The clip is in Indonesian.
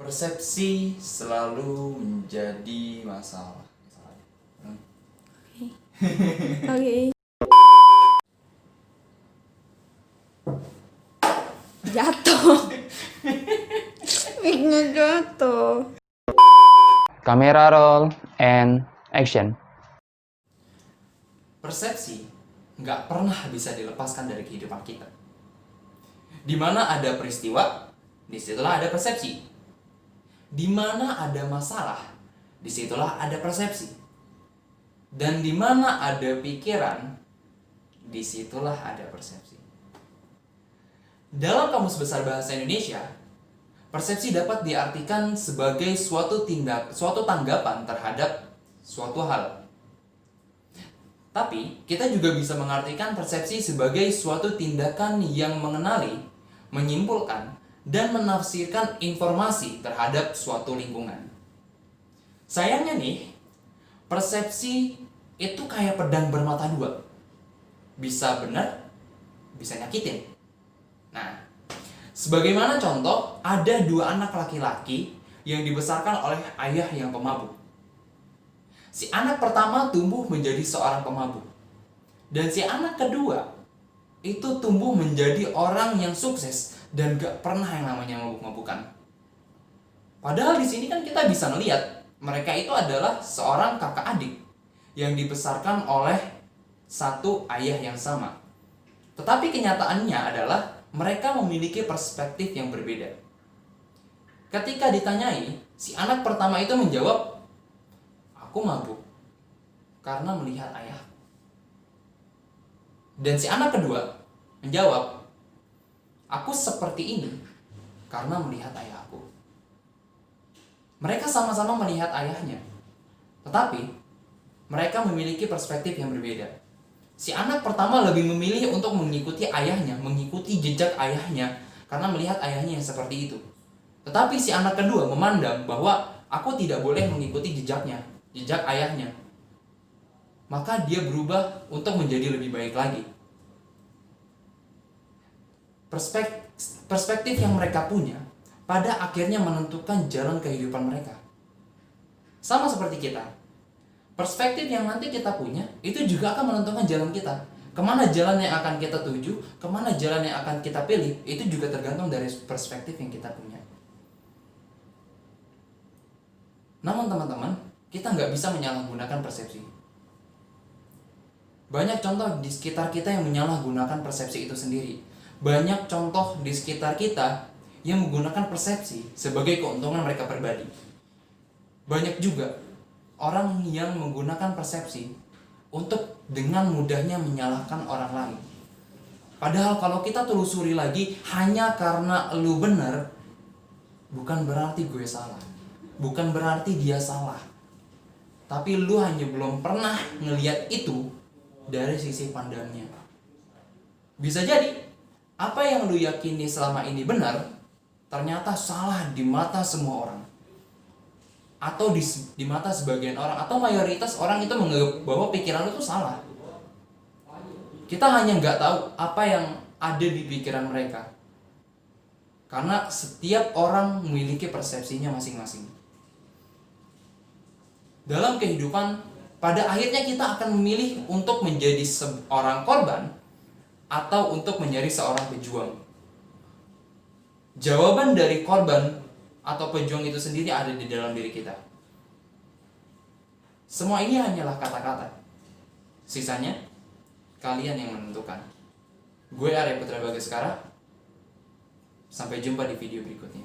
Persepsi selalu menjadi masalah. Oke. Jatuh. Mic-nya jatuh. Kamera roll and action. Persepsi nggak pernah bisa dilepaskan dari kehidupan kita. Di mana ada peristiwa, disitulah ada persepsi. Di mana ada masalah, disitulah ada persepsi. Dan di mana ada pikiran, disitulah ada persepsi. Dalam Kamus Besar Bahasa Indonesia, persepsi dapat diartikan sebagai suatu tanggapan terhadap suatu hal. Tapi, kita juga bisa mengartikan persepsi sebagai suatu tindakan yang mengenali, menyimpulkan, dan menafsirkan informasi terhadap suatu lingkungan. Sayangnya nih, persepsi itu kayak pedang bermata dua. Bisa benar, bisa nyakitin. Nah, sebagaimana contoh, ada dua anak laki-laki yang dibesarkan oleh ayah yang pemabuk. Si anak pertama tumbuh menjadi seorang pemabuk. Dan si anak kedua itu tumbuh menjadi orang yang sukses dan gak pernah yang namanya mabuk-mabukan. Padahal di sini kan kita bisa melihat mereka itu adalah seorang kakak adik yang dibesarkan oleh satu ayah yang sama. Tetapi kenyataannya adalah mereka memiliki perspektif yang berbeda. Ketika ditanyai, si anak pertama itu menjawab, "Aku mabuk karena melihat ayahku." Dan si anak kedua menjawab, "Aku seperti ini karena melihat ayahku." Mereka sama-sama melihat ayahnya, tetapi mereka memiliki perspektif yang berbeda. Si anak pertama lebih memilih untuk mengikuti ayahnya, mengikuti jejak ayahnya, karena melihat ayahnya yang seperti itu. Tetapi si anak kedua memandang bahwa aku tidak boleh mengikuti jejaknya, jejak ayahnya. Maka dia berubah untuk menjadi lebih baik lagi. Perspektif yang mereka punya pada akhirnya menentukan jalan kehidupan mereka. Sama seperti kita. Perspektif yang nanti kita punya itu juga akan menentukan jalan kita. Kemana jalan yang akan kita tuju, kemana jalan yang akan kita pilih, itu juga tergantung dari perspektif yang kita punya. Namun teman-teman, kita nggak bisa menyalahgunakan persepsi. Banyak contoh di sekitar kita yang menyalahgunakan persepsi itu sendiri. Banyak contoh di sekitar kita yang menggunakan persepsi sebagai keuntungan mereka pribadi. Banyak juga orang yang menggunakan persepsi untuk dengan mudahnya menyalahkan orang lain. Padahal kalau kita telusuri lagi, hanya karena lu benar, bukan berarti gue salah. Bukan berarti dia salah. Tapi lu hanya belum pernah ngelihat itu dari sisi pandangnya. Bisa jadi apa yang lu yakini selama ini benar, ternyata salah di mata semua orang. Atau di mata sebagian orang, atau mayoritas orang itu menganggap bahwa pikiran lu tuh salah. Kita hanya nggak tahu apa yang ada di pikiran mereka. Karena setiap orang memiliki persepsinya masing-masing. Dalam kehidupan, pada akhirnya kita akan memilih untuk menjadi seorang korban atau untuk menjadi seorang pejuang. Jawaban dari korban atau pejuang itu sendiri ada di dalam diri kita. Semua ini hanyalah kata-kata. Sisanya, kalian yang menentukan. Gue Arya Putra Bagaskara. Sampai jumpa di video berikutnya.